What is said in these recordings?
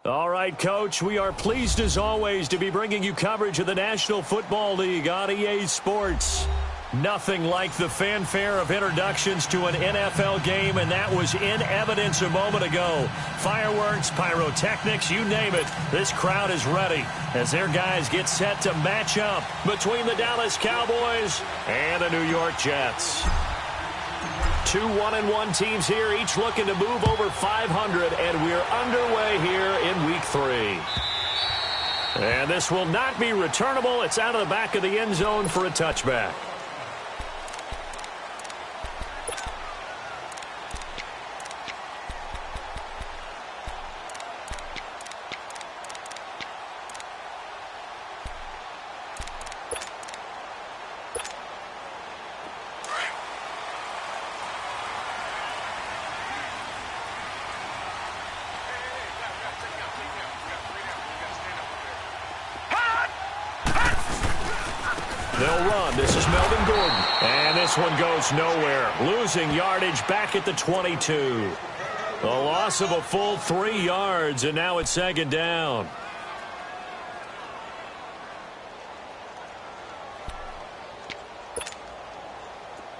All right, Coach, we are pleased as always to be bringing you coverage of the National Football League on EA Sports. Nothing like the fanfare of introductions to an NFL game, and that was in evidence a moment ago. Fireworks, pyrotechnics, you name it. This crowd is ready as their guys get set to match up between the Dallas Cowboys and the New York Jets. Two 1-1 teams here, each looking to move over 500, and we're underway here in Week 3. And this will not be returnable. It's out of the back of the end zone for a touchback. They'll run. This is Melvin Gordon. And this one goes nowhere. Losing yardage back at the 22. A loss of a full 3 yards, and now it's second down.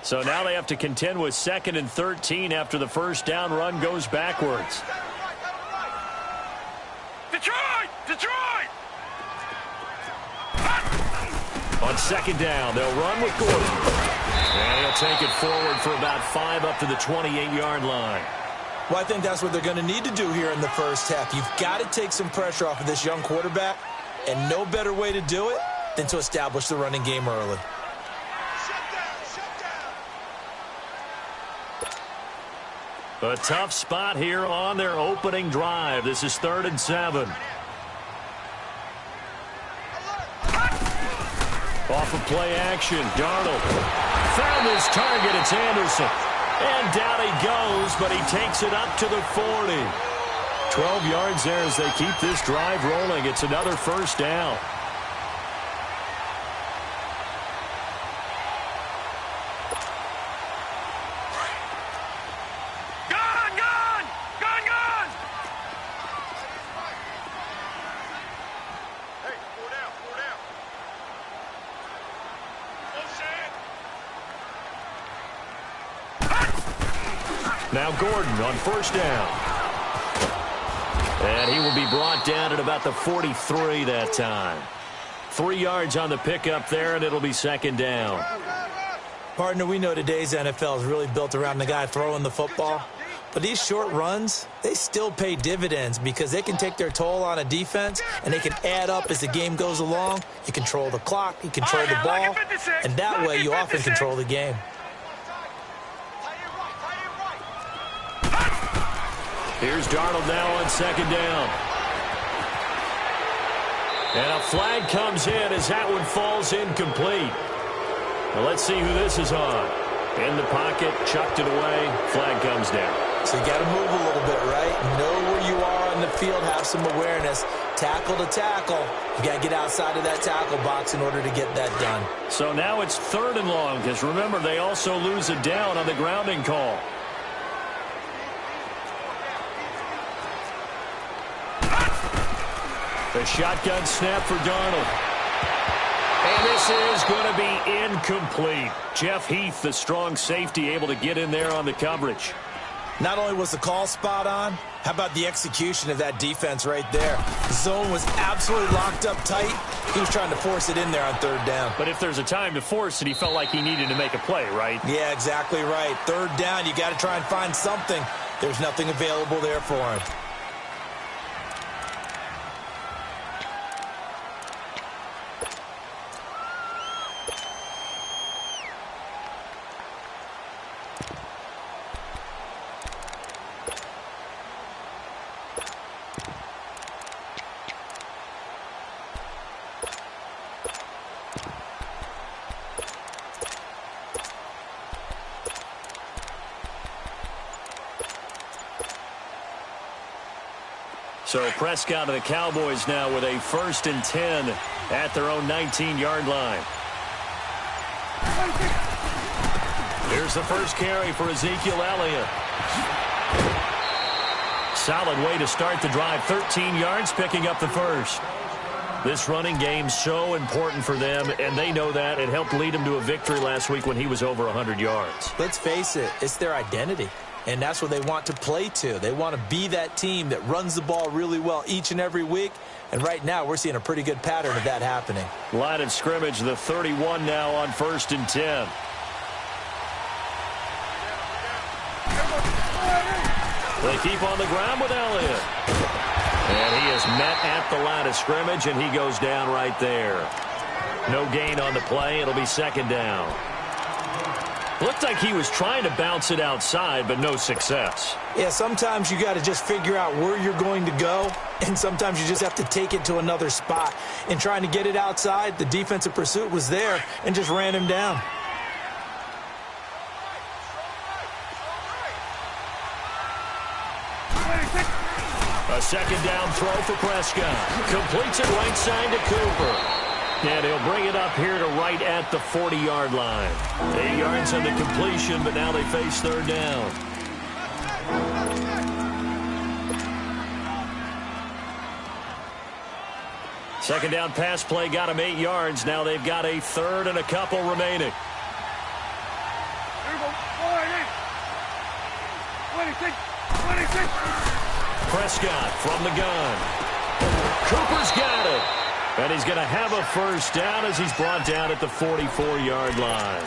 So now they have to contend with 2nd and 13 after the first down run goes backwards. Detroit! Detroit! On second down, they'll run with Gordon. And he'll take it forward for about 5 up to the 28-yard line. Well, I think that's what they're going to need to do here in the first half. You've got to take some pressure off of this young quarterback, and no better way to do it than to establish the running game early. A tough spot here on their opening drive. This is 3rd and 7. Off of play action, Darnold found his target. It's Anderson. And down he goes, but he takes it up to the 40. 12 yards there as they keep this drive rolling. It's another first down. Now Gordon on first down. And he will be brought down at about the 43 that time. 3 yards on the pickup there, and it'll be second down. Partner, we know today's NFL is really built around the guy throwing the football. But these short runs, they still pay dividends because they can take their toll on a defense, and they can add up as the game goes along. You control the clock, you control the ball, and that way you often control the game. Here's Darnold now on second down. And a flag comes in as that one falls incomplete. Well, let's see who this is on. In the pocket, chucked it away, flag comes down. So you got to move a little bit, right? Know where you are on the field, have some awareness. Tackle to tackle. You got to get outside of that tackle box in order to get that done. So now it's 3rd and long, because remember, they also lose a down on the grounding call. The shotgun snap for Darnold. And this is going to be incomplete. Jeff Heath, the strong safety, able to get in there on the coverage. Not only was the call spot on, how about the execution of that defense right there? The zone was absolutely locked up tight. He was trying to force it in there on 3rd down. But if there's a time to force it, he felt like he needed to make a play, right? Yeah, exactly right. 3rd down, you got to try and find something. There's nothing available there for him. So Prescott of the Cowboys now with a 1st and 10 at their own 19-yard line. Here's the first carry for Ezekiel Elliott. solid way to start the drive. 13 yards, picking up the first. This running game's so important for them, and they know that. It helped lead them to a victory last week when he was over 100 yards. Let's face it, it's their identity, and that's what they want to play to. They want to be that team that runs the ball really well each and every week, and right now we're seeing a pretty good pattern of that happening. Line of scrimmage, the 31 now on 1st and 10. They keep on the ground with Elliott. And he is met at the line of scrimmage, and he goes down right there. No gain on the play. It'll be 2nd down. Looked like he was trying to bounce it outside, but no success. Yeah, sometimes you got to just figure out where you're going to go, and sometimes you just have to take it to another spot. In trying to get it outside, the defensive pursuit was there and just ran him down. A 2nd down throw for Prescott. Completes it right side to Cooper. And he'll bring it up here to right at the 40-yard line. 8 yards on the completion, but now they face 3rd down. Second down pass play got him 8 yards. Now they've got a 3rd and a couple remaining. 26. Prescott from the gun. Cooper's got it. And he's going to have a 1st down as he's brought down at the 44-yard line.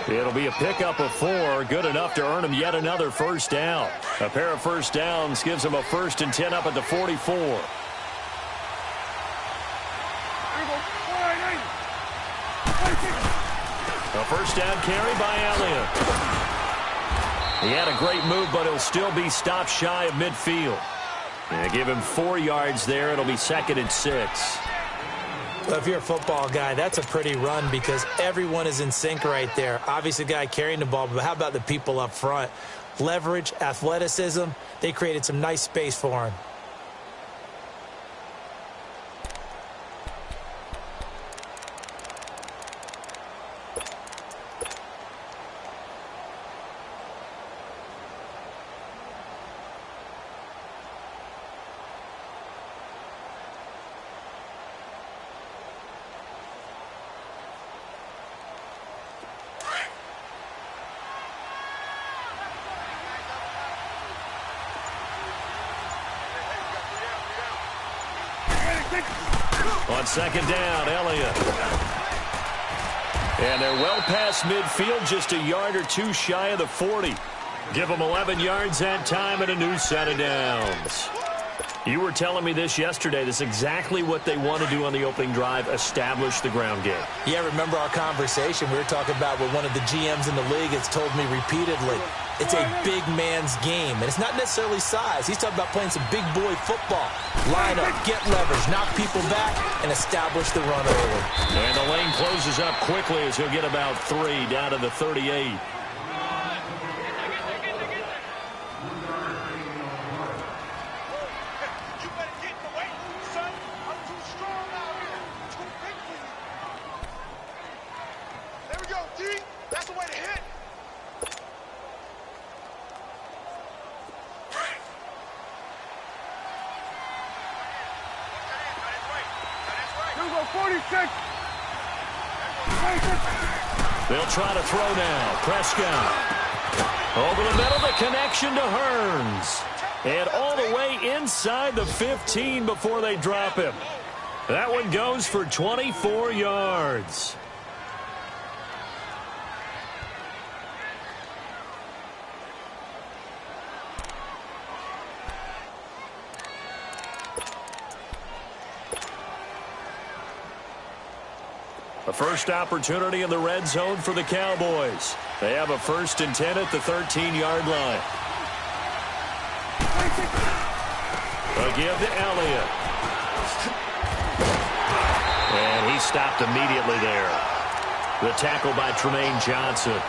It'll be a pickup of 4, good enough to earn him yet another 1st down. A pair of 1st downs gives him a 1st and 10 up at the 44. A 1st down carry by Elliott. He had a great move, but he'll still be stopped shy of midfield. And give him 4 yards there. It'll be 2nd and 6. Well, if you're a football guy, that's a pretty run because everyone is in sync right there. Obviously, the guy carrying the ball, but how about the people up front? Leverage, athleticism, they created some nice space for him. On 2nd down, Elliott. And they're well past midfield, just a yard or 2 shy of the 40. Give them 11 yards that time and a new set of downs. You were telling me this yesterday. This is exactly what they want to do on the opening drive, establish the ground game. Yeah, remember our conversation we were talking about what one of the GMs in the league has told me repeatedly. It's a big man's game, and it's not necessarily size. He's talking about playing some big boy football. Line up, get leverage, knock people back, and establish the run early. And the lane closes up quickly as he'll get about 3 down to the 38. They'll try to throw now. Prescott. Over the middle, the connection to Hearns. And all the way inside the 15 before they drop him. That one goes for 24 yards. A first opportunity in the red zone for the Cowboys. They have a 1st and 10 at the 13-yard line. A give to Elliott. And he stopped immediately there. The tackle by Tremaine Johnson.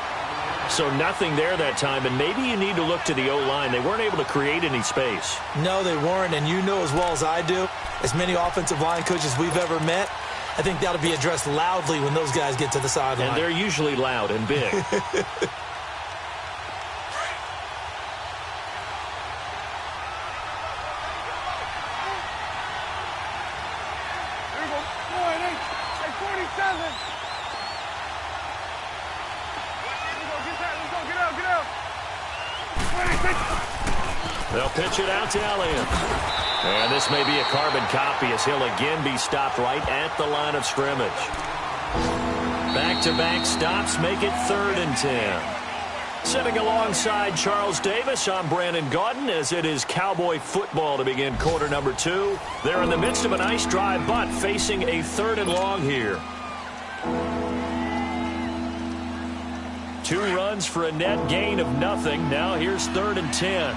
So nothing there that time, and maybe you need to look to the O-line. They weren't able to create any space. No, they weren't, and you know as well as I do, as many offensive line coaches we've ever met, I think that'll be addressed loudly when those guys get to the sideline. And they're usually loud and big. They'll pitch it out to Elliott. And this may be a carbon copy as he'll again be stopped right at the line of scrimmage. Back-to-back stops make it 3rd and 10. Sitting alongside Charles Davis, I'm Brandon Gaudin as it is Cowboy football to begin quarter number 2. They're in the midst of a nice drive, but facing a 3rd and long here. 2 runs for a net gain of nothing. Now here's 3rd and 10.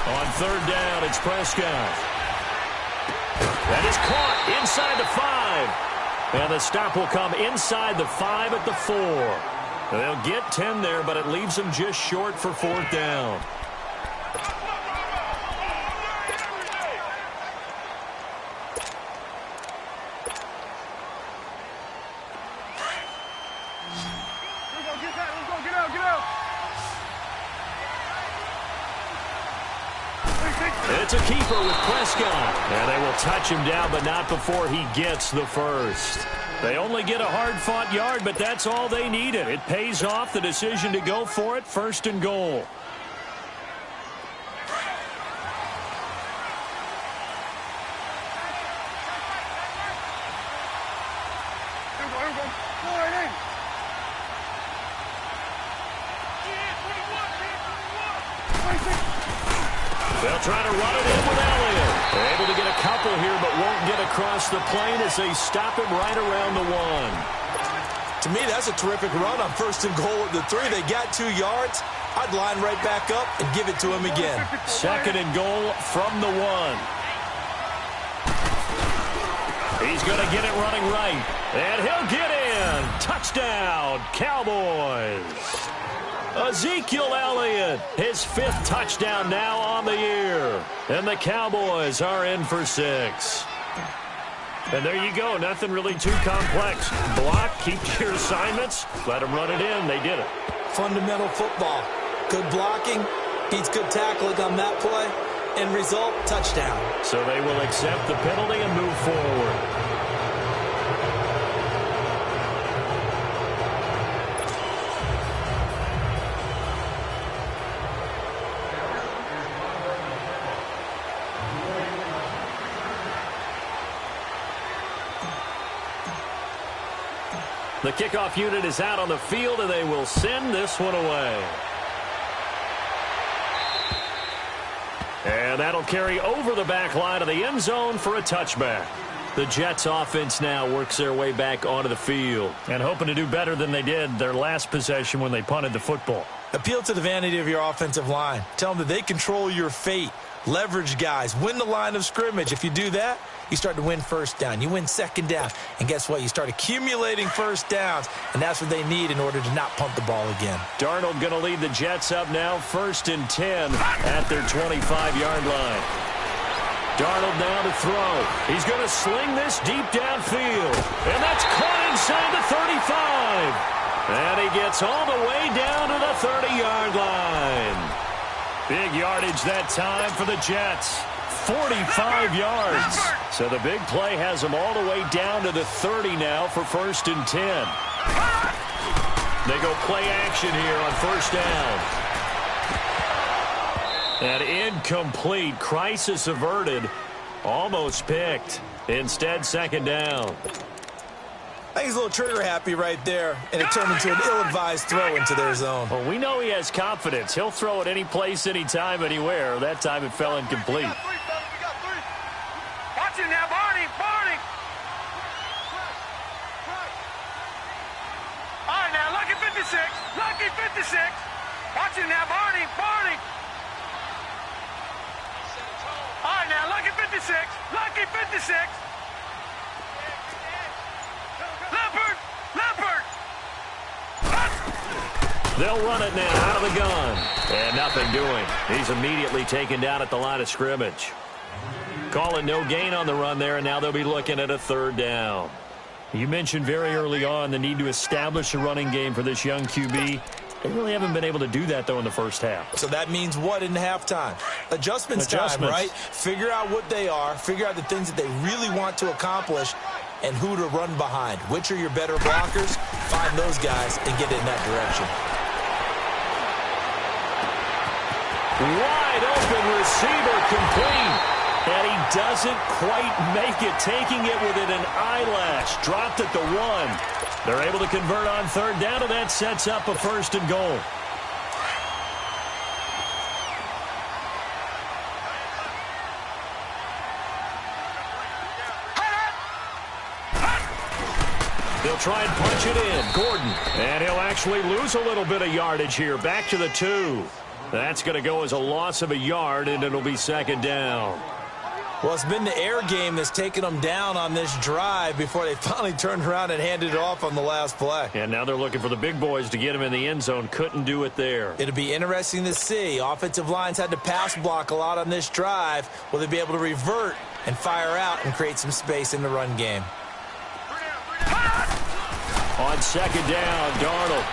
On 3rd down, it's Prescott. That is caught inside the 5. And the stop will come inside the 5 at the 4. They'll get 10 there, but it leaves them just short for 4th down. It's a keeper with Prescott. And they will touch him down, but not before he gets the first. They only get a hard-fought yard, but that's all they needed. It pays off the decision to go for it, 1st and goal. They'll try to run it in with Elliott. They're able to get a couple here, but won't get across the plane as they stop him right around the 1. To me, that's a terrific run on 1st and goal at the 3. They got 2 yards. I'd line right back up and give it to him again. 2nd and goal from the 1. He's going to get it running right. And he'll get in. Touchdown, Cowboys. Ezekiel Elliott, his 5th touchdown now on the year. And the Cowboys are in for 6. And there you go. Nothing really too complex. Block, keep to your assignments, let them run it in. They did it. Fundamental football. Good blocking, beats good tackling on that play. End result, touchdown. So they will accept the penalty and move forward. The kickoff unit is out on the field, and they will send this one away. And that'll carry over the back line of the end zone for a touchback. The Jets offense now works their way back onto the field and hoping to do better than they did their last possession when they punted the football. Appeal to the vanity of your offensive line. Tell them that they control your fate. Leverage guys. Win the line of scrimmage. If you do that, you start to win 1st down. You win 2nd down. And guess what? You start accumulating 1st downs. And that's what they need in order to not punt the ball again. Darnold going to lead the Jets up now 1st and 10 at their 25-yard line. Darnold now to throw. He's going to sling this deep downfield. And that's caught inside the 35. And he gets all the way down to the 30-yard line. Big yardage that time for the Jets. 45 yards. So the big play has them all the way down to the 30 now for 1st and 10. They go play action here on 1st down. And incomplete. Crisis averted. Almost picked. Instead, 2nd down. I think he's a little trigger happy right there, and it turned into an ill-advised throw into their zone. Well, we know he has confidence. He'll throw it any place, anytime, anywhere. That time it fell incomplete. We got 3. Watch it now, Barney. Barney. All right, now, Lucky 56. Lucky 56. Watch it now, Barney. Barney. All right, now, Lucky 56. Lucky 56. Leopard! Leopard! They'll run it now out of the gun. And nothing doing. He's immediately taken down at the line of scrimmage. Calling no gain on the run there, and now they'll be looking at a 3rd down. You mentioned very early on the need to establish a running game for this young QB. They really haven't been able to do that, though, in the first half. So that means what in halftime? Adjustments time, right? Figure out what they are, figure out the things that they really want to accomplish, and who to run behind. Which are your better blockers? Find those guys and get in that direction. Wide open receiver complete. And he doesn't quite make it, taking it within an eyelash. Dropped at the 1. They're able to convert on third down, and that sets up a 1st and goal. They'll try and punch it in. Gordon. And he'll actually lose a little bit of yardage here. Back to the 2. That's going to go as a loss of a yard, and it'll be 2nd down. Well, it's been the air game that's taken them down on this drive before they finally turned around and handed it off on the last play. And now they're looking for the big boys to get him in the end zone. Couldn't do it there. It'll be interesting to see. Offensive lines had to pass block a lot on this drive. Will they be able to revert and fire out and create some space in the run game? On 2nd down, Darnold.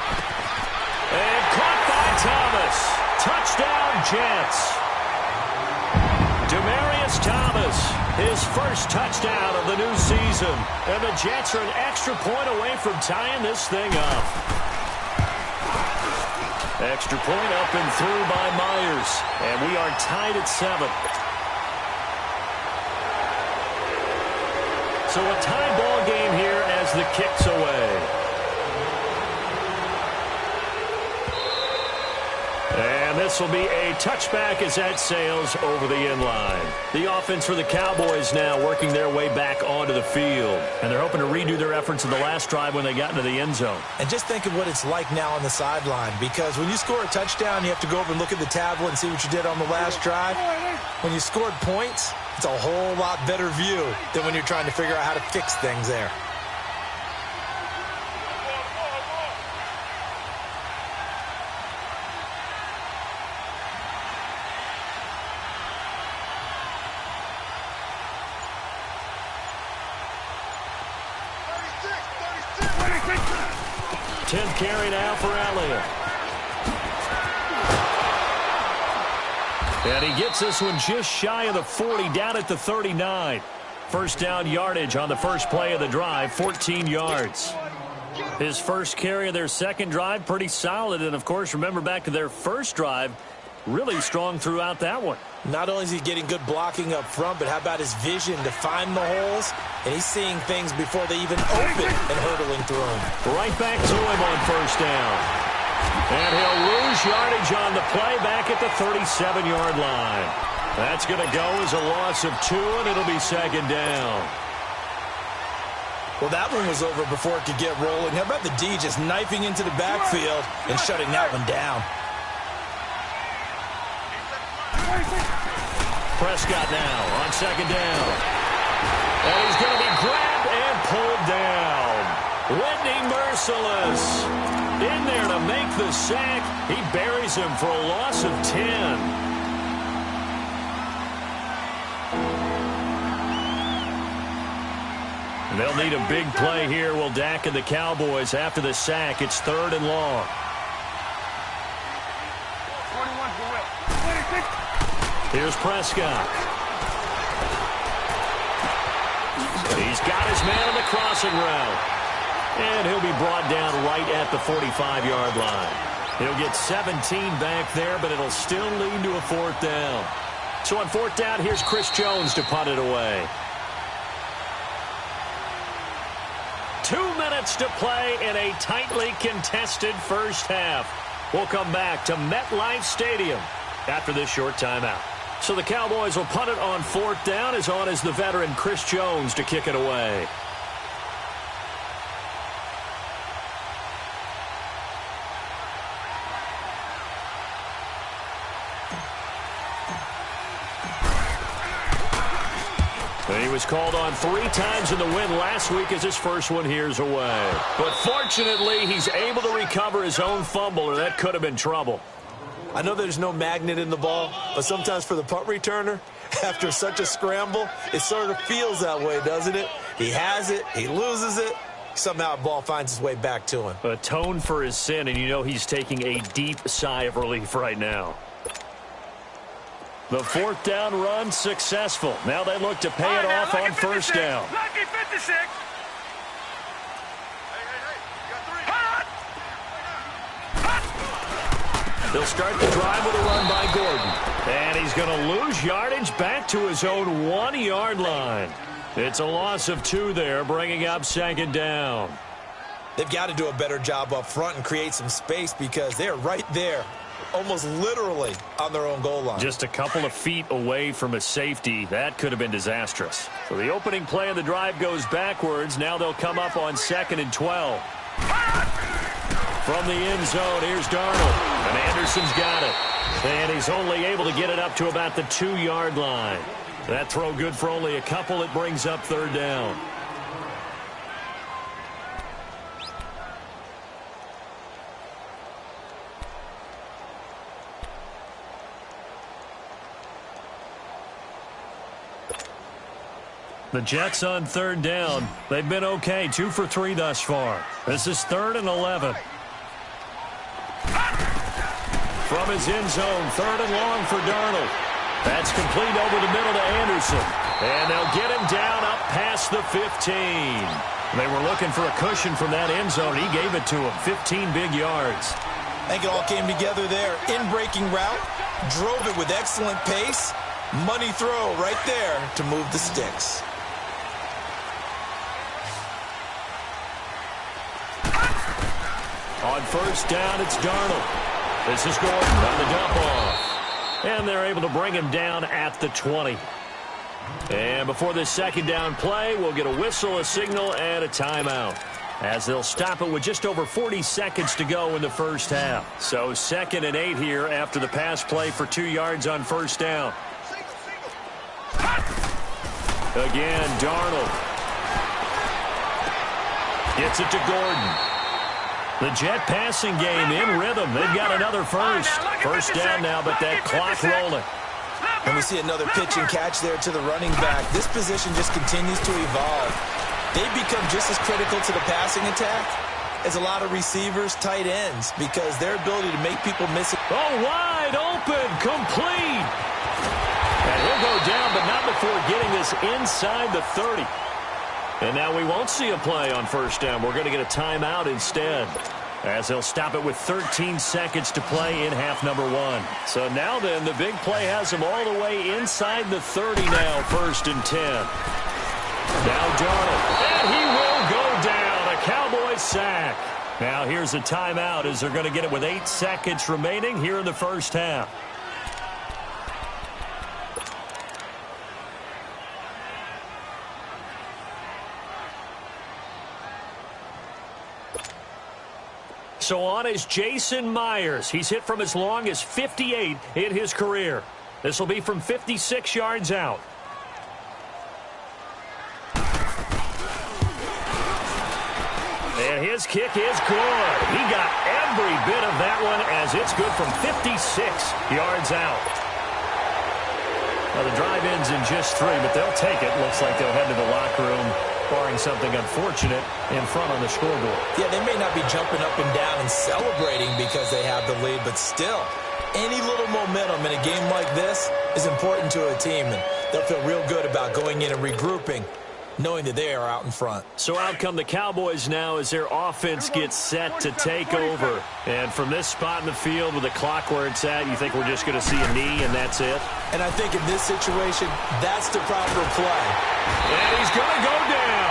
And caught by Thomas. Touchdown, Jets. Demaryius Thomas, his first touchdown of the new season. And the Jets are an extra point away from tying this thing up. Extra point up and through by Myers. And we are tied at 7. So a tie ball game here as the kick's away. And this will be a touchback as that sails over the end line. The offense for the Cowboys now working their way back onto the field. And they're hoping to redo their efforts in the last drive when they got into the end zone. And just think of what it's like now on the sideline. Because when you score a touchdown, you have to go over and look at the tablet and see what you did on the last drive. When you scored points, it's a whole lot better view than when you're trying to figure out how to fix things there. Tenth carry now for Elliott. And he gets this one just shy of the 40, down at the 39. First down yardage on the first play of the drive, 14 yards. His first carry of their second drive, pretty solid. And, of course, remember back to their first drive, really strong throughout that one. Not only is he getting good blocking up front, but how about his vision to find the holes? And he's seeing things before they even open and hurtling through them. Right back to him on first down. And he'll lose yardage on the play back at the 37-yard line. That's going to go as a loss of 2, and it'll be 2nd down. Well, that one was over before it could get rolling. How about the D just knifing into the backfield and shutting that one down? Prescott now on 2nd down. And he's going to be grabbed and pulled down. Whitney Merciless in there to make the sack. He buries him for a loss of 10. They'll need a big play here. Will Dak and the Cowboys after the sack. It's 3rd and long. Here's Prescott. He's got his man on the crossing route. And he'll be brought down right at the 45-yard line. He'll get 17 back there, but it'll still lead to a 4th down. So on 4th down, here's Chris Jones to punt it away. 2 minutes to play in a tightly contested first half. We'll come back to MetLife Stadium after this short timeout. So the Cowboys will punt it on 4th down. As on is the veteran Chris Jones to kick it away. He was called on 3 times in the win last week as his first one here's away. But fortunately, he's able to recover his own fumble, or that could have been trouble. I know there's no magnet in the ball, but sometimes for the punt returner, after such a scramble, it sort of feels that way, doesn't it? He has it, he loses it, Somehow the ball finds its way back to him. Atone for his sin, and you know he's taking a deep sigh of relief right now. The fourth down run successful. Now they look to pay it off on first down. Lucky 56. They'll start the drive with a run by Gordon. And he's going to lose yardage back to his own 1-yard line. It's a loss of 2 there, bringing up second down. They've got to do a better job up front and create some space because they're right there, almost literally on their own goal line. Just a couple of feet away from a safety. That could have been disastrous. So the opening play of the drive goes backwards. Now they'll come up on 2nd and 12. From the end zone, here's Darnold. And Anderson's got it. And he's only able to get it up to about the 2-yard line. That throw good for only a couple. It brings up third down. The Jets on third down. They've been okay. 2 for 3 thus far. This is 3rd and 11. From his end zone, 3rd and long for Darnold. That's complete over the middle to Anderson. And they'll get him down up past the 15. They were looking for a cushion from that end zone. He gave it to him. 15 big yards. I think it all came together there. In-breaking route, drove it with excellent pace. Money throw right there to move the sticks. On first down, it's Darnold. This is Gordon on the dump off. And they're able to bring him down at the 20. And before this second down play, we'll get a whistle, a signal, and a timeout, as they'll stop it with just over 40 seconds to go in the first half. So 2nd and 8 here after the pass play for 2 yards on first down. Again, Darnold. Gets it to Gordon. The Jet passing game in rhythm. They've got another first. First down now, but that clock rolling. And we see another pitch and catch there to the running back. This position just continues to evolve. They become just as critical to the passing attack as a lot of receivers, tight ends, because their ability to make people miss it. Oh, wide open, complete. And he'll go down, but not before getting this inside the 30. And now we won't see a play on first down. We're going to get a timeout instead, as they'll stop it with 13 seconds to play in half number 1. So now then, the big play has them all the way inside the 30 now, 1st and 10. Now Darnold, and he will go down. A Cowboys sack. Now here's a timeout as they're going to get it with 8 seconds remaining here in the first half. So on is Jason Myers. He's hit from as long as 58 in his career. This will be from 56 yards out. And his kick is good. He got every bit of that one as it's good from 56 yards out. Now the drive ends in just 3, but they'll take it. Looks like they'll head to the locker room, barring something unfortunate in front on the scoreboard. Yeah, they may not be jumping up and down and celebrating because they have the lead, but still, any little momentum in a game like this is important to a team, and they'll feel real good about going in and regrouping, knowing that they are out in front. So out come the Cowboys now as their offense gets set to take over. And from this spot in the field with the clock where it's at, you think we're just going to see a knee and that's it? And I think in this situation, that's the proper play. And he's going to go down.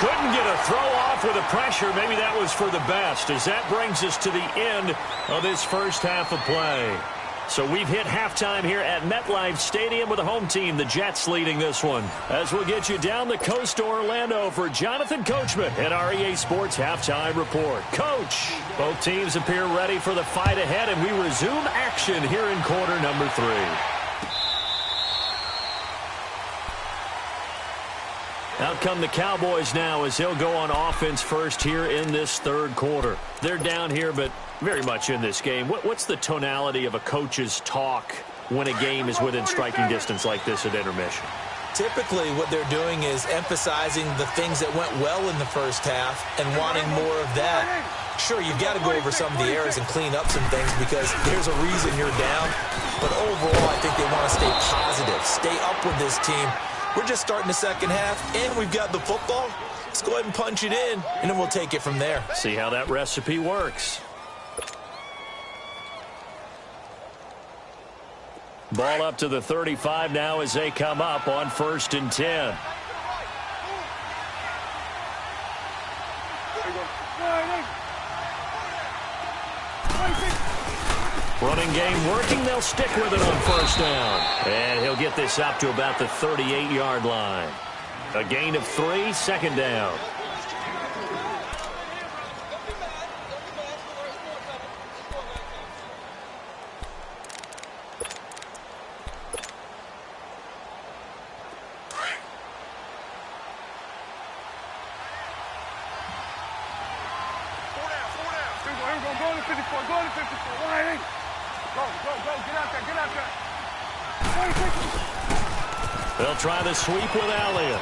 Couldn't get a throw off with the pressure. Maybe that was for the best, as that brings us to the end of this first half of play. So we've hit halftime here at MetLife Stadium with the home team, the Jets, leading this one. As we'll get you down the coast to Orlando for Jonathan Coachman at our EA Sports Halftime Report. Coach, both teams appear ready for the fight ahead, and we resume action here in quarter number 3. Out come the Cowboys now as they'll go on offense first here in this third quarter. They're down here, but very much in this game. What's the tonality of a coach's talk when a game is within striking distance like this at intermission? Typically, what they're doing is emphasizing the things that went well in the first half and wanting more of that. Sure, you've got to go over some of the errors and clean up some things because there's a reason you're down. But overall, I think they want to stay positive, stay up with this team. We're just starting the second half, and we've got the football. Let's go ahead and punch it in, and then we'll take it from there. See how that recipe works. Ball up to the 35 now as they come up on 1st and 10. Running game working. They'll stick with it on 1st down. And he'll get this up to about the 38-yard line. A gain of 3, 2nd down. They'll try the sweep with Elliott.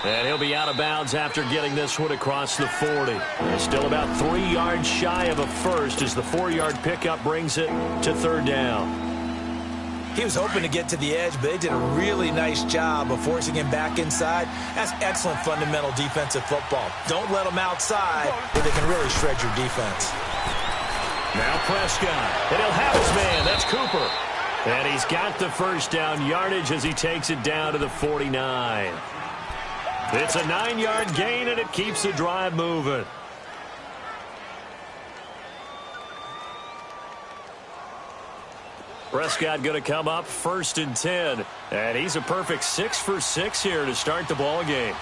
And he'll be out of bounds after getting this one across the 40. Still about 3 yards shy of a first as the 4-yard pickup brings it to 3rd down. He was hoping to get to the edge, but they did a really nice job of forcing him back inside. That's excellent fundamental defensive football. Don't let them outside where they can really shred your defense. Now Prescott, and he'll have his man. That's Cooper. And he's got the 1st down yardage as he takes it down to the 49. It's a 9-yard gain, and it keeps the drive moving. Prescott going to come up 1st and 10. And he's a perfect 6 for 6 here to start the ball game.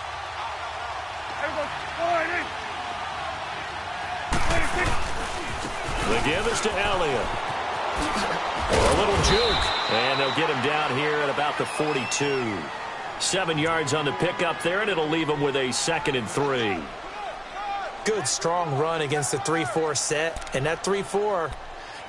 The give is to Elliott. A little juke. And they'll get him down here at about the 42. 7 yards on the pickup there, and it'll leave him with a 2nd and 3. Good, strong run against the 3-4 set. And that 3-4,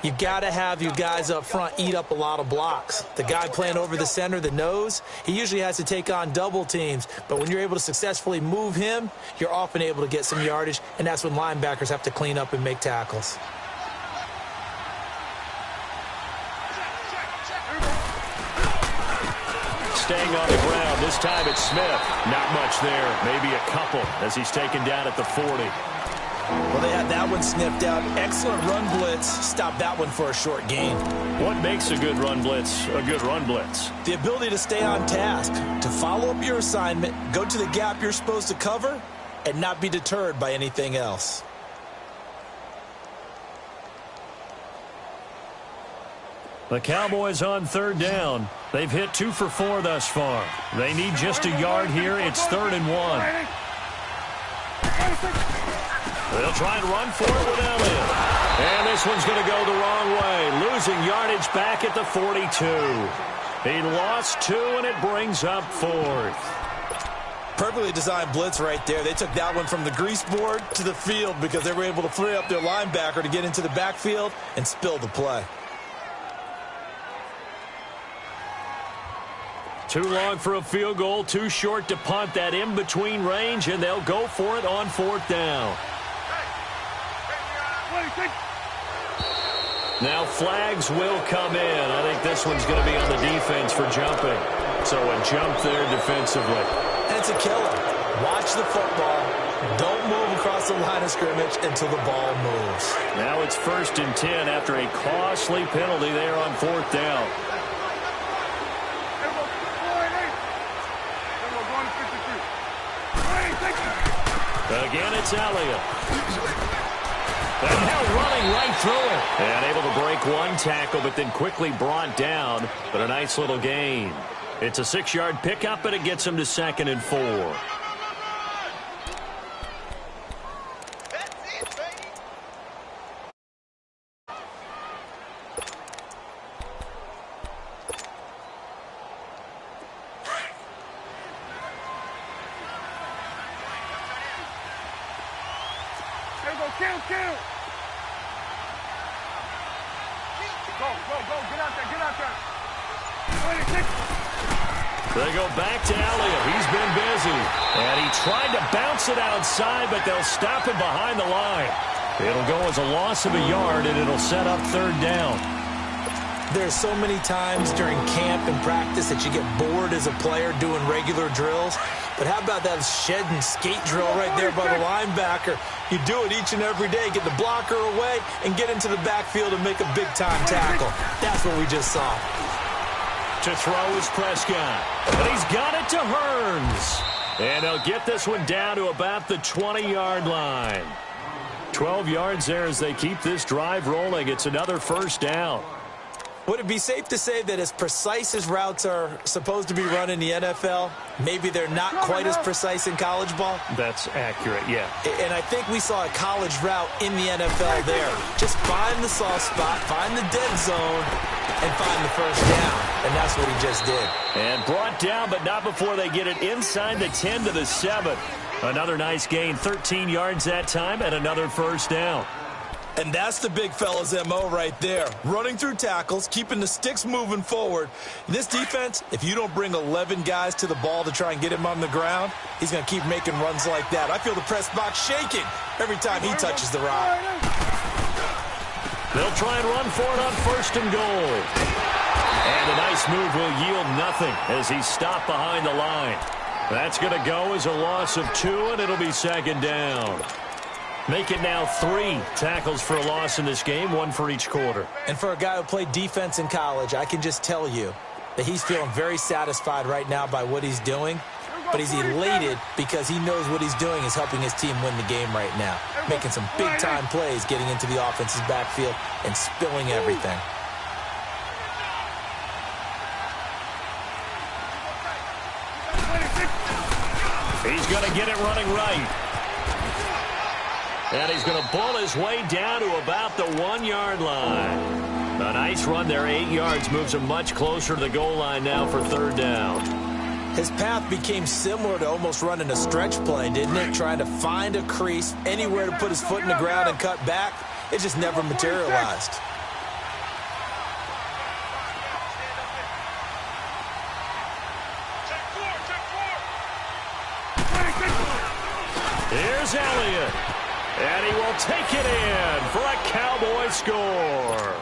you've got to have your guys up front eat up a lot of blocks. The guy playing over the center, the nose, he usually has to take on double teams. But when you're able to successfully move him, you're often able to get some yardage, and that's when linebackers have to clean up and make tackles. Staying on the ground. This time it's Smith. Not much there. Maybe a couple as he's taken down at the 40. Well, they had that one sniffed out. Excellent run blitz. Stop that one for a short gain. What makes a good run blitz a good run blitz? The ability to stay on task, to follow up your assignment, go to the gap you're supposed to cover, and not be deterred by anything else. The Cowboys on 3rd down. They've hit 2 for 4 thus far. They need just a yard here. It's 3rd and 1. They'll try and run for it with Elliott. And this one's going to go the wrong way. Losing yardage back at the 42. He lost 2, and it brings up 4th. Perfectly designed blitz right there. They took that one from the grease board to the field because they were able to free up their linebacker to get into the backfield and spill the play. Too long for a field goal, too short to punt. That in-between range, and they'll go for it on 4th down. Now flags will come in. I think this one's going to be on the defense for jumping. So a jump there defensively. And it's a killer. Watch the football. Don't move across the line of scrimmage until the ball moves. Now it's 1st and 10 after a costly penalty there on 4th down. Again, it's Elliott. And now running right through it. And able to break one tackle, but then quickly brought down. But a nice little gain. It's a 6-yard pickup, and it gets him to 2nd and 4. They go back to Elliott. He's been busy. And he tried to bounce it outside, but they'll stop him behind the line. It'll go as a loss of a yard, and it'll set up third down. There's so many times during camp and practice that you get bored as a player doing regular drills. But how about that shed and skate drill right there by the linebacker? You do it each and every day. Get the blocker away and get into the backfield and make a big-time tackle. That's what we just saw. To throw is Prescott. And he's got it to Hearns. And they'll get this one down to about the 20-yard line. 12 yards there as they keep this drive rolling. It's another first down. Would it be safe to say that as precise as routes are supposed to be run in the NFL, maybe they're not quite as precise in college ball? That's accurate, yeah. And I think we saw a college route in the NFL there. Just find the soft spot, find the dead zone, and find the first down. And that's what he just did. And brought down, but not before they get it inside the 10 to the 7. Another nice gain, 13 yards that time, and another first down. And that's the big fella's MO right there. Running through tackles, keeping the sticks moving forward. This defense, if you don't bring 11 guys to the ball to try and get him on the ground, he's going to keep making runs like that. I feel the press box shaking every time he touches the rock. They'll try and run for it on first and goal. And a nice move will yield nothing as he's stopped behind the line. That's going to go as a loss of 2, and it'll be second down. Make it now 3 tackles for a loss in this game, 1 for each quarter. And for a guy who played defense in college, I can just tell you that he's feeling very satisfied right now by what he's doing. But he's elated because he knows what he's doing is helping his team win the game right now. Making some big-time plays, getting into the offense's backfield and spilling everything. He's going to get it running right. And he's going to bull his way down to about the 1-yard line. A nice run there, 8 yards, moves him much closer to the goal line now for third down. His path became similar to almost running a stretch play, didn't it? Trying to find a crease, anywhere to put his foot in the ground and cut back. It just never materialized. Here's Elliott. And he will take it in for a Cowboy score.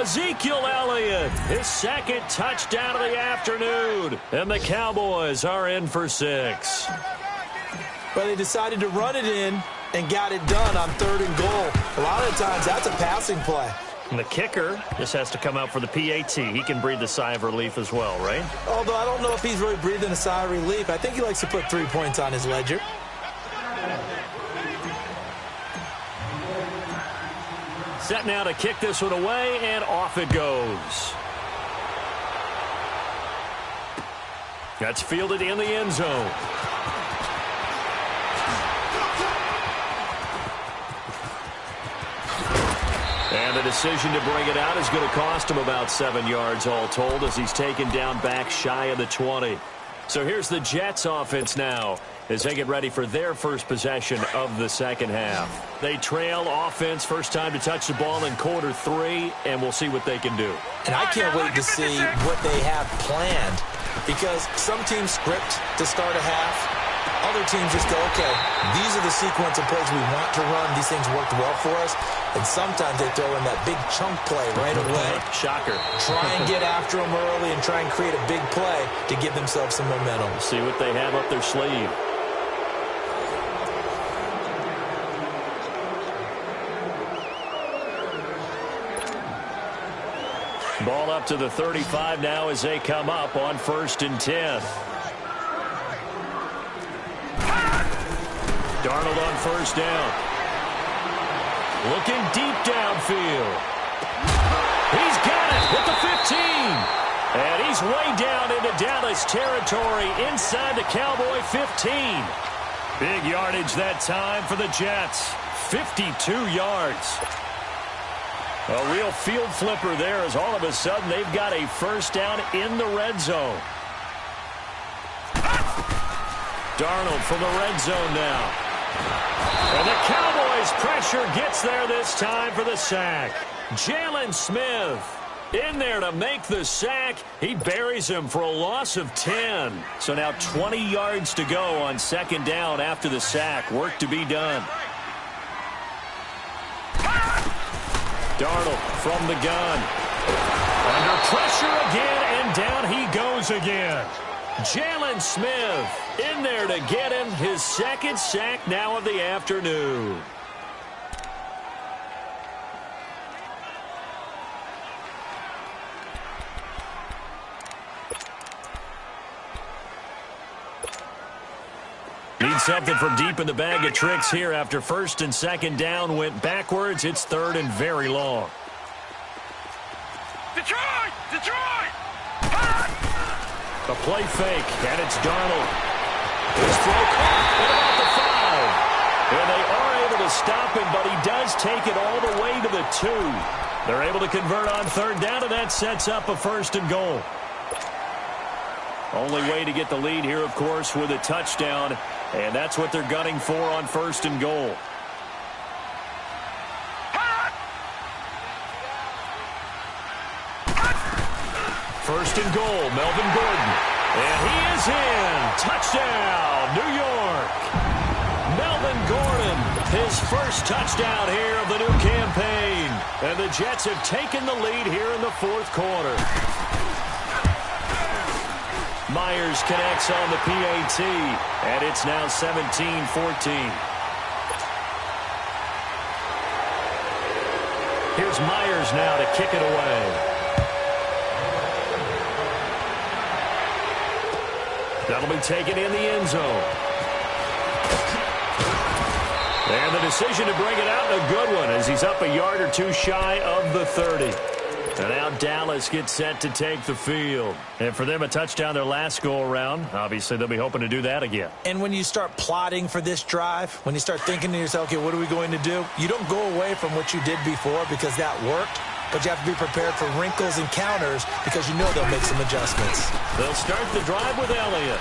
Ezekiel Elliott, his second touchdown of the afternoon. And the Cowboys are in for 6. But they decided to run it in and got it done on third and goal. A lot of times that's a passing play. And the kicker just has to come out for the PAT. He can breathe a sigh of relief as well, right? Although I don't know if he's really breathing a sigh of relief. I think he likes to put 3 points on his ledger. Set now to kick this one away, and off it goes. That's fielded in the end zone. And the decision to bring it out is going to cost him about 7 yards all told as he's taken down back shy of the 20. So here's the Jets offense now as they get ready for their first possession of the second half. They trail offense, first time to touch the ball in quarter 3, and we'll see what they can do. And I can't wait to see what they have planned, because some teams script to start a half. Other teams just go, okay, these are the sequence of plays we want to run. These things worked well for us. And sometimes they throw in that big chunk play right away. Shocker. Try and get after them early and try and create a big play to give themselves some momentum. See what they have up their sleeve. Ball up to the 35 now as they come up on 1st and 10. Darnold on first down. Looking deep downfield. He's got it with the 15. And he's way down into Dallas territory inside the Cowboy 15. Big yardage that time for the Jets. 52 yards. A real field flipper there as all of a sudden they've got a first down in the red zone. Darnold from the red zone now. And the Cowboys pressure gets there this time for the sack. Jalen Smith. In there to make the sack. He buries him for a loss of 10. So now 20 yards to go on second down after the sack. Work to be done. Darnold from the gun. Under pressure again, and down he goes again. Jalen Smith in there to get him his second sack now of the afternoon. Need something from deep in the bag of tricks here after first and second down went backwards. It's third and very long. Detroit! Detroit! A play fake, and it's Darnold. His throw caught at about the 5. And they are able to stop him, but he does take it all the way to the 2. They're able to convert on third down, and that sets up a first and goal. Only way to get the lead here, of course, with a touchdown. And that's what they're gunning for on first and goal. First and goal, Melvin Gordon. And he is in. Touchdown, New York. Melvin Gordon, his first touchdown here of the new campaign. And the Jets have taken the lead here in the fourth quarter. Myers connects on the PAT, and it's now 17-14. Here's Myers now to kick it away. That'll be taken in the end zone. And the decision to bring it out in a good one as he's up a yard or two shy of the 30. And now Dallas gets set to take the field. And for them, a touchdown their last go-around. Obviously, they'll be hoping to do that again. And when you start plotting for this drive, when you start thinking to yourself, okay, what are we going to do? You don't go away from what you did before because that worked. But you have to be prepared for wrinkles and counters because you know they'll make some adjustments. They'll start the drive with Elliott.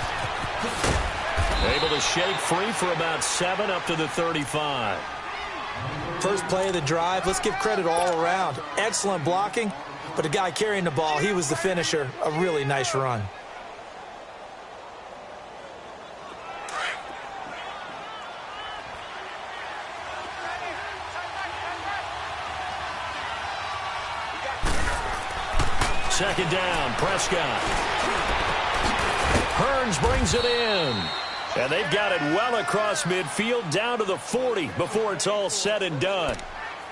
Able to shake free for about 7 up to the 35. First play of the drive, let's give credit all around. Excellent blocking, but the guy carrying the ball, he was the finisher. A really nice run. Second down, Prescott. Hearns brings it in. And they've got it well across midfield down to the 40 before it's all said and done.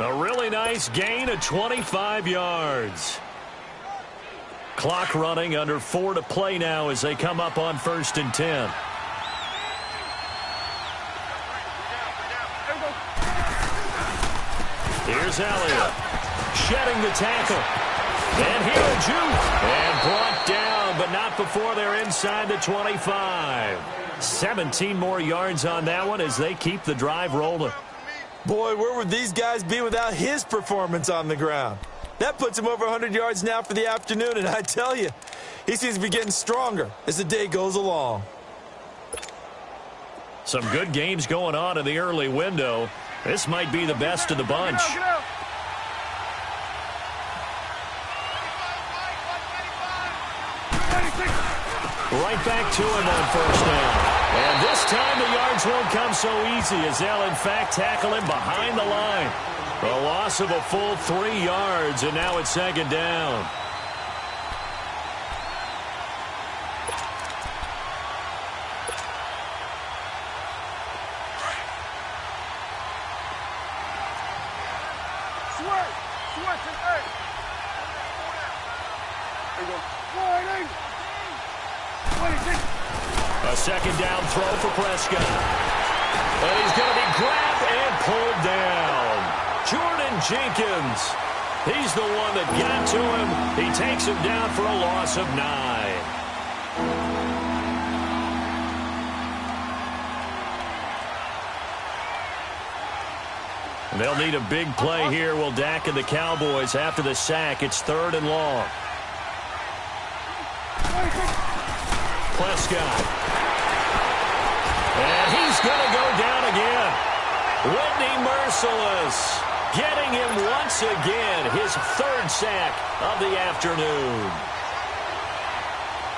A really nice gain of 25 yards. Clock running, under 4 to play now as they come up on first and 10. Here's Elliott. Shedding the tackle. And here a juke. And brought down, but not before they're inside the 25. 17 more yards on that one as they keep the drive rolling. Boy, where would these guys be without his performance on the ground? That puts him over 100 yards now for the afternoon, and I tell you, he seems to be getting stronger as the day goes along. Some good games going on in the early window. This might be the best of the bunch. Right back to him on first down. And this time the yards won't come so easy as they'll, in fact, tackle him behind the line. A loss of a full 3 yards, and now it's second down. A second down throw for Prescott. And he's going to be grabbed and pulled down. Jordan Jenkins. He's the one that got to him. He takes him down for a loss of 9. They'll need a big play here, will Dak and the Cowboys after the sack. It's third and long. Prescott. And he's going to go down again. Whitney Merciless. Getting him once again, his third sack of the afternoon.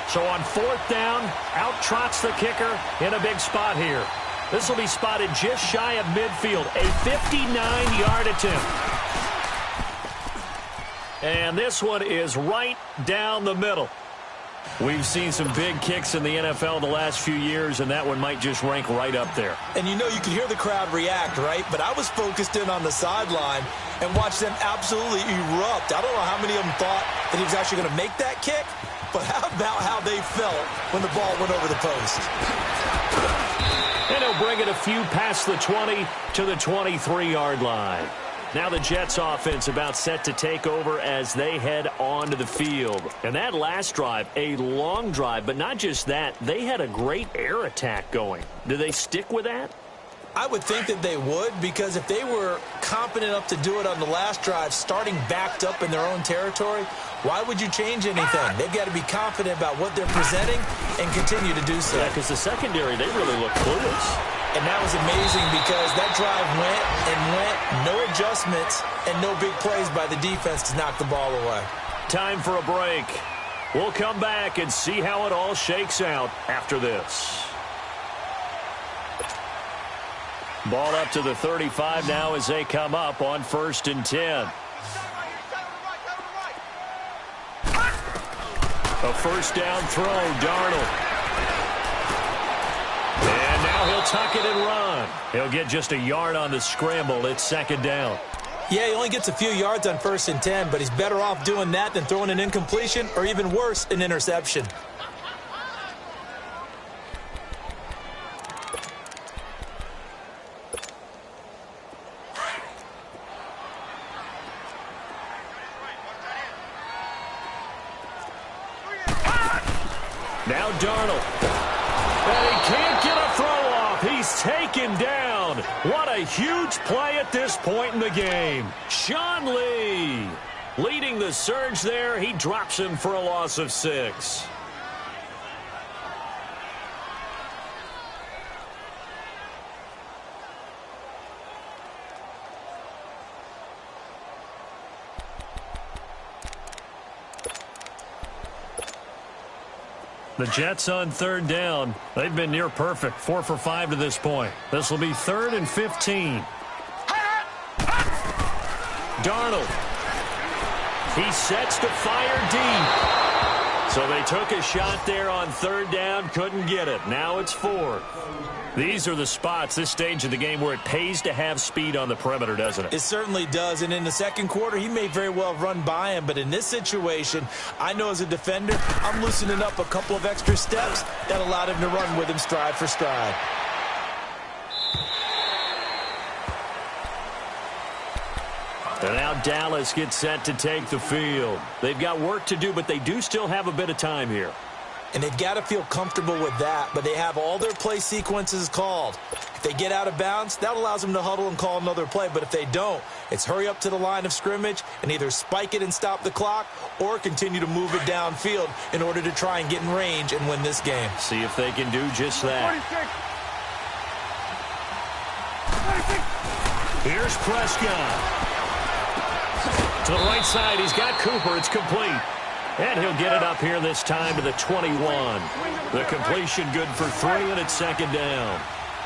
So on fourth down, out trots the kicker in a big spot here. This will be spotted just shy of midfield, a 59-yard attempt. And this one is right down the middle. We've seen some big kicks in the NFL the last few years, and that one might just rank right up there. And you know, you can hear the crowd react, right? But I was focused in on the sideline and watched them absolutely erupt. I don't know how many of them thought that he was actually going to make that kick, but how about how they felt when the ball went over the post? And he'll bring it a few past the 20 to the 23-yard line. Now the Jets offense about set to take over as they head onto the field. And that last drive, a long drive, but not just that, they had a great air attack going. Do they stick with that? I would think that they would, because if they were competent enough to do it on the last drive, starting backed up in their own territory, why would you change anything? They've got to be confident about what they're presenting and continue to do so. Yeah, because the secondary, they really look clueless. And that was amazing because that drive went and went, no adjustments, and no big plays by the defense to knock the ball away. Time for a break. We'll come back and see how it all shakes out after this. Ball up to the 35 now as they come up on 1st and 10. A first down throw, Darnold. And now he'll tuck it and run. He'll get just a yard on the scramble. It's 2nd down. Yeah, he only gets a few yards on 1st and 10, but he's better off doing that than throwing an incompletion or even worse, an interception. Now Darnold. And he can't get a throw off. He's taken down. What a huge play at this point in the game. Sean Lee leading the surge there. He drops him for a loss of 6. The Jets on 3rd down. They've been near perfect, 4 for 5 to this point. This will be 3rd and 15. Darnold. He sets to fire deep. So they took a shot there on 3rd down, couldn't get it. Now it's 4th. These are the spots, this stage of the game, where it pays to have speed on the perimeter, doesn't it? It certainly does, and in the second quarter, he may very well run by him, but in this situation, I know as a defender, I'm loosening up a couple of extra steps that allowed him to run with him stride for stride. And now Dallas gets set to take the field. They've got work to do, but they do still have a bit of time here. And they've got to feel comfortable with that, but they have all their play sequences called. If they get out of bounds, that allows them to huddle and call another play. But if they don't, it's hurry up to the line of scrimmage and either spike it and stop the clock or continue to move it downfield in order to try and get in range and win this game. See if they can do just that. 46. Here's Prescott. To the right side, he's got Cooper. It's complete. And he'll get it up here this time to the 21. The completion good for 3, and it's 2nd down.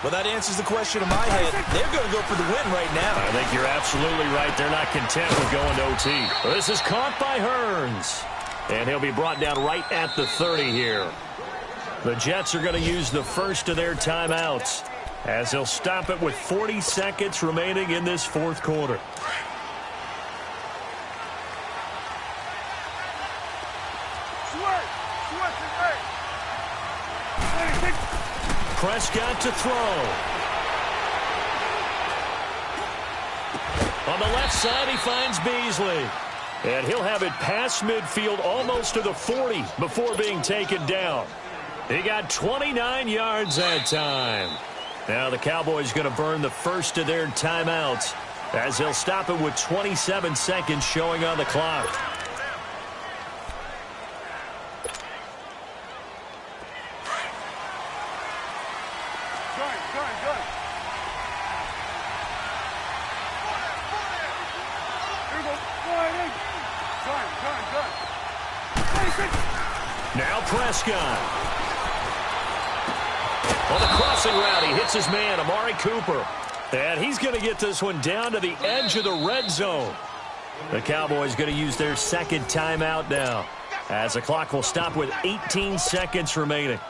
Well, that answers the question in my head. They're going to go for the win right now. I think you're absolutely right. They're not content with going to OT. This is caught by Hearns. And he'll be brought down right at the 30 here. The Jets are going to use the first of their timeouts as they'll stop it with 40 seconds remaining in this 4th quarter. Prescott to throw. On the left side, he finds Beasley. And he'll have it past midfield almost to the 40 before being taken down. He got 29 yards that time. Now the Cowboys going to burn the first of their timeouts as they'll stop it with 27 seconds showing on the clock. Now Prescott. On the crossing route, he hits his man, Amari Cooper. And he's going to get this one down to the edge of the red zone. The Cowboys going to use their second timeout now, as the clock will stop with 18 seconds remaining.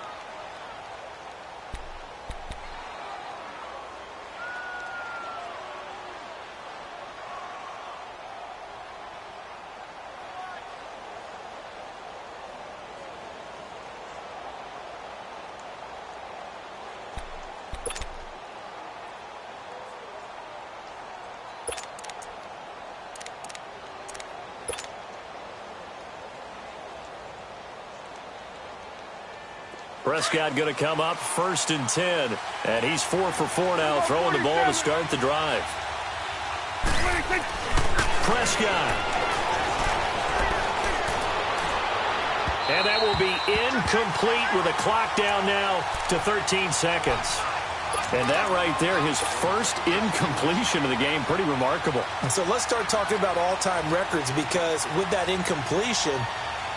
Prescott going to come up 1st and 10. And he's 4 for 4 now, throwing the ball to start the drive. Prescott. And that will be incomplete with a clock down now to 13 seconds. And that right there, his first incompletion of the game, pretty remarkable. And so let's start talking about all-time records, because with that incompletion,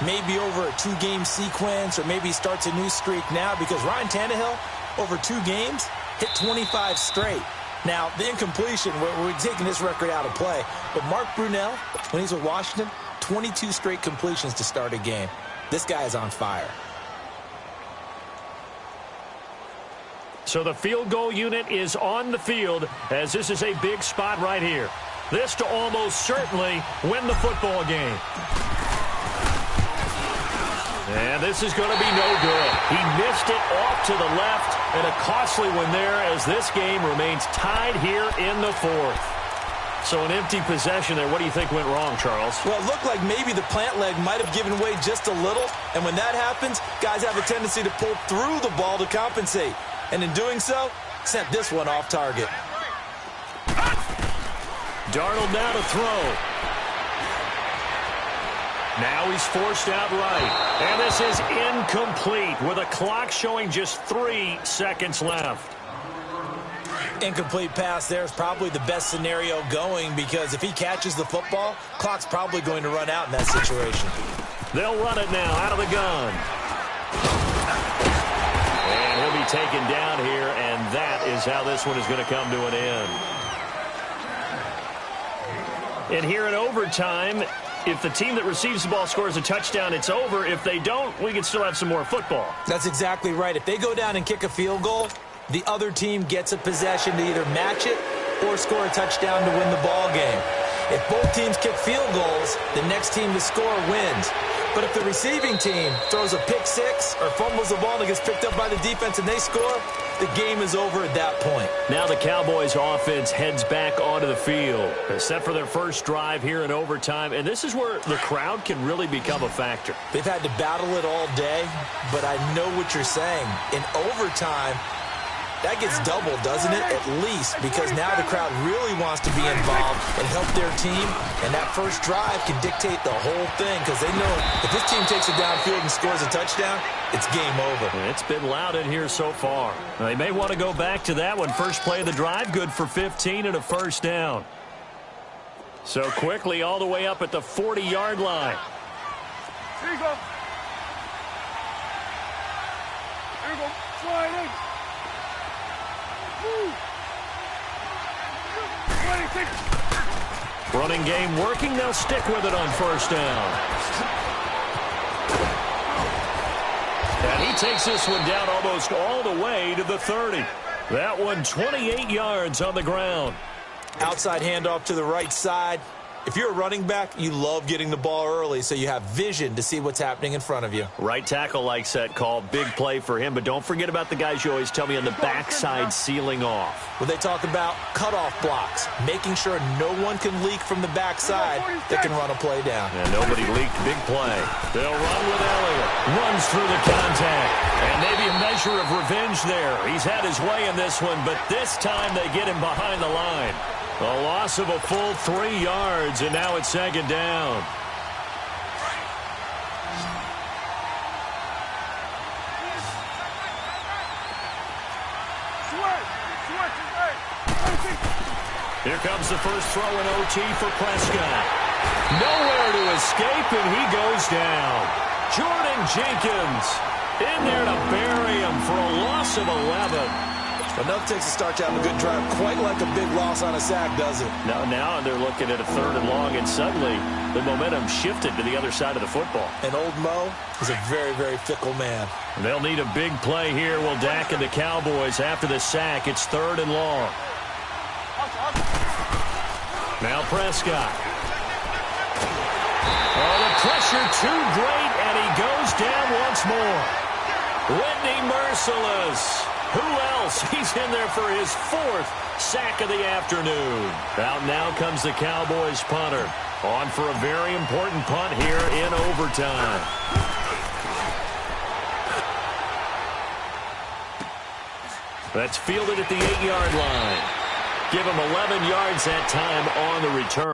maybe over a 2-game sequence, or maybe starts a new streak now, because Ryan Tannehill, over 2 games, hit 25 straight. Now, the incompletion, we're taking this record out of play, but Mark Brunell, when he's with Washington, 22 straight completions to start a game. This guy is on fire. So the field goal unit is on the field, as this is a big spot right here. This to almost certainly win the football game. And this is going to be no good. He missed it off to the left, and a costly one there, as this game remains tied here in the 4th. So an empty possession there. What do you think went wrong, Charles? Well, it looked like maybe the plant leg might have given way just a little, and when that happens, guys have a tendency to pull through the ball to compensate. And in doing so, sent this one off target. Darnold now to throw. Now he's forced out right. And this is incomplete with a clock showing just 3 seconds left. Incomplete pass there is probably the best scenario going, because if he catches the football, clock's probably going to run out in that situation. They'll run it now out of the gun. And he'll be taken down here, and that is how this one is going to come to an end. And here in overtime, if the team that receives the ball scores a touchdown, it's over. If they don't, we can still have some more football. That's exactly right. If they go down and kick a field goal, the other team gets a possession to either match it or score a touchdown to win the ball game. If both teams kick field goals, the next team to score wins. But if the receiving team throws a pick six or fumbles the ball and it gets picked up by the defense and they score, the game is over at that point. Now the Cowboys offense heads back onto the field. They're set for their first drive here in overtime, and this is where the crowd can really become a factor. They've had to battle it all day, but I know what you're saying. In overtime, that gets doubled, doesn't it? At least, because now the crowd really wants to be involved and help their team, and that first drive can dictate the whole thing, because they know if this team takes it downfield and scores a touchdown, it's game over. It's been loud in here so far. They may want to go back to that one. First play of the drive, good for 15 and a first down. So quickly all the way up at the 40-yard line. Here you go. Here you go. Slide in. Running game working. They'll stick with it on first down. And he takes this one down almost all the way to the 30. That one 28 yards on the ground. Outside handoff to the right side. If you're a running back, you love getting the ball early so you have vision to see what's happening in front of you. Right tackle likes that call. Big play for him. But don't forget about the guys you always tell me on the backside sealing off. Well, they talk about cutoff blocks, making sure no one can leak from the backside that can run a play down. And nobody leaked. Big play. They'll run with Elliott. Runs through the contact. And maybe a measure of revenge there. He's had his way in this one, but this time they get him behind the line. A loss of a full 3 yards, and now it's second down. Here comes the first throw in OT for Prescott. Nowhere to escape, and he goes down. Jordan Jenkins in there to bury him for a loss of 11. Enough takes to start you out a good drive, quite like a big loss on a sack, does it? Now they're looking at a 3rd and long, and suddenly the momentum shifted to the other side of the football. And old Mo is a very, very fickle man. They'll need a big play here. Will Dak and the Cowboys after the sack. It's 3rd and long. Now Prescott. Oh, the pressure too great, and he goes down once more. Whitney merciless. Who else? He's in there for his 4th sack of the afternoon. Out now comes the Cowboys punter. On for a very important punt here in overtime. That's fielded at the 8-yard line. Give him 11 yards that time on the return.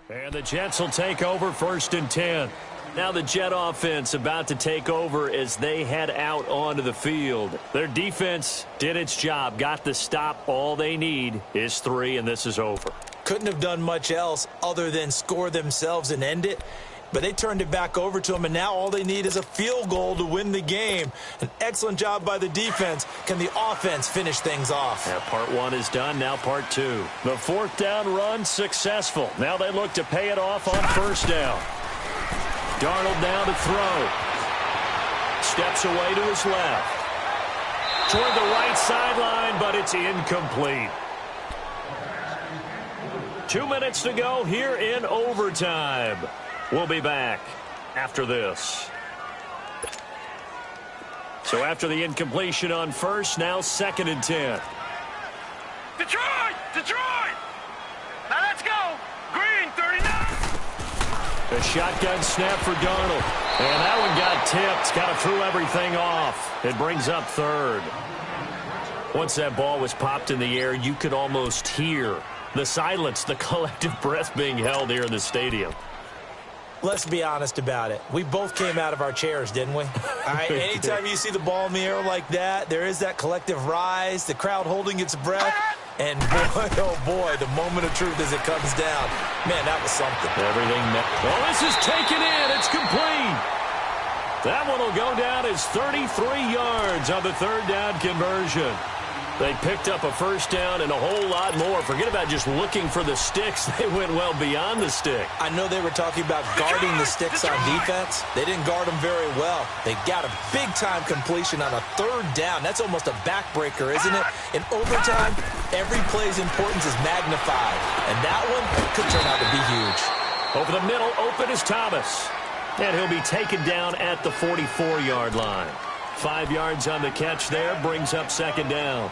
And the Jets will take over 1st and 10. Now the Jet offense about to take over as they head out onto the field. Their defense did its job, got the stop. All they need is 3, and this is over. Couldn't have done much else other than score themselves and end it. But they turned it back over to them, and now all they need is a field goal to win the game. An excellent job by the defense. Can the offense finish things off? Yeah, part 1 is done, now part 2. The 4th down run successful. Now they look to pay it off on 1st down. Darnold now to throw. Steps away to his left. Toward the right sideline, but it's incomplete. 2 minutes to go here in overtime. We'll be back after this. So after the incompletion on 1st, now 2nd and 10. Detroit! Detroit! Now let's go! Green, 39! A shotgun snap for Darnold. And that one got tipped. Kind of threw everything off. It brings up 3rd. Once that ball was popped in the air, you could almost hear the silence, the collective breath being held here in the stadium. Let's be honest about it. We both came out of our chairs, didn't we? All right, anytime you see the ball in the air like that, there is that collective rise, the crowd holding its breath, and boy, oh boy, the moment of truth as it comes down. Man, that was something. Everything. Well, this is taken in. It's complete. That one will go down as 33 yards on the 3rd down conversion. They picked up a 1st down and a whole lot more. Forget about just looking for the sticks. They went well beyond the stick. I know they were talking about guarding the sticks on defense. They didn't guard them very well. They got a big-time completion on a 3rd down. That's almost a backbreaker, isn't it? In overtime, every play's importance is magnified. And that one could turn out to be huge. Over the middle, open is Thomas. And he'll be taken down at the 44-yard line. 5 yards on the catch there, brings up 2nd down.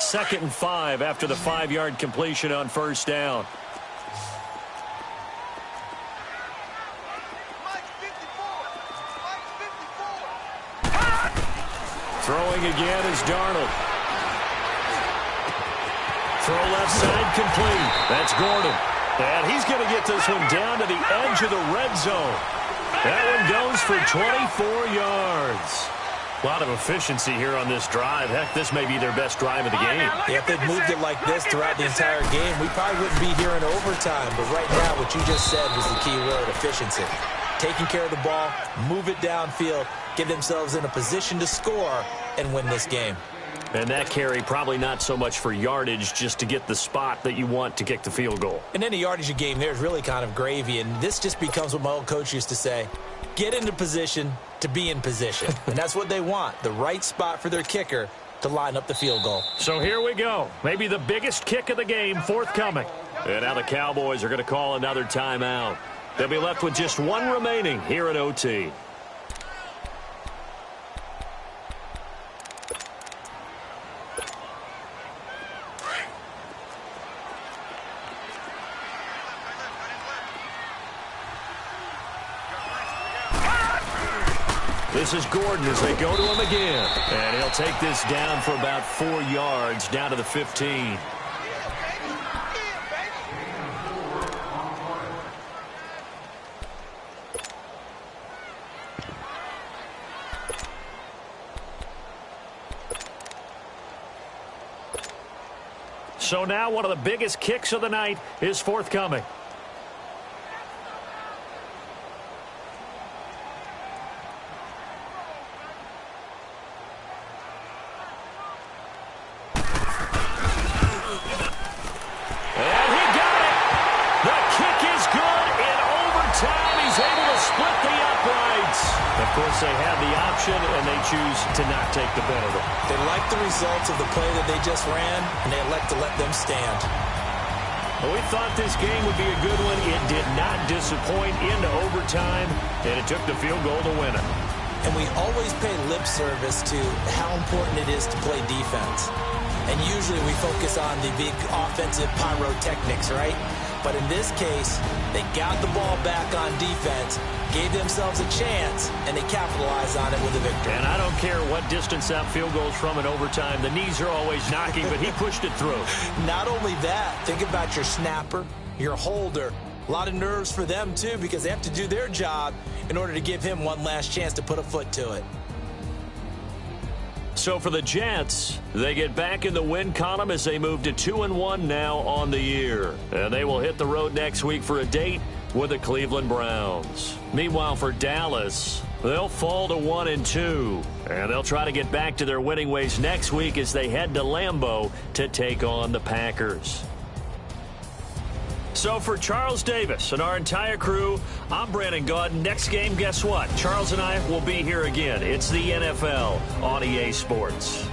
Second and 5 after the 5-yard completion on 1st down. Throwing again is Darnold. Throw left side complete. That's Gordon. And he's going to get this one down to the edge of the red zone. That one goes for 24 yards. A lot of efficiency here on this drive. Heck, this may be their best drive of the game. Yeah, if they'd moved it like this throughout the entire game, we probably wouldn't be here in overtime. But right now, what you just said was the key word, efficiency. Taking care of the ball, move it downfield, get themselves in a position to score, and win this game. And that carry probably not so much for yardage, just to get the spot that you want to kick the field goal. And any yardage of game there is really kind of gravy, and this just becomes what my old coach used to say, get into position to be in position. And that's what they want, the right spot for their kicker to line up the field goal. So here we go. Maybe the biggest kick of the game forthcoming. And now the Cowboys are going to call another timeout. They'll be left with just one remaining here at OT. This is Gordon as they go to him again. And he'll take this down for about 4 yards, down to the 15. So now one of the biggest kicks of the night is forthcoming. And he got it. The kick is good in overtime. He's able to split the uprights. Of course, they have the option, and they choose to not take the penalty. They like the results of the play that they just ran, and they elect to let them stand. Well, we thought this game would be a good one. It did not disappoint into overtime, and it took the field goal to win it. And we always pay lip service to how important it is to play defense. And usually we focus on the big offensive pyrotechnics, right? But in this case, they got the ball back on defense, gave themselves a chance, and they capitalized on it with a victory. And I don't care what distance that field goes from in overtime. The knees are always knocking, but he pushed it through. Not only that, think about your snapper, your holder. A lot of nerves for them, too, because they have to do their job in order to give him one last chance to put a foot to it. So for the Jets, they get back in the win column as they move to 2-1 now on the year. And they will hit the road next week for a date with the Cleveland Browns. Meanwhile, for Dallas, they'll fall to 1-2. And they'll try to get back to their winning ways next week as they head to Lambeau to take on the Packers. So for Charles Davis and our entire crew, I'm Brandon Gaudin. Next game, guess what? Charles and I will be here again. It's the NFL on EA Sports.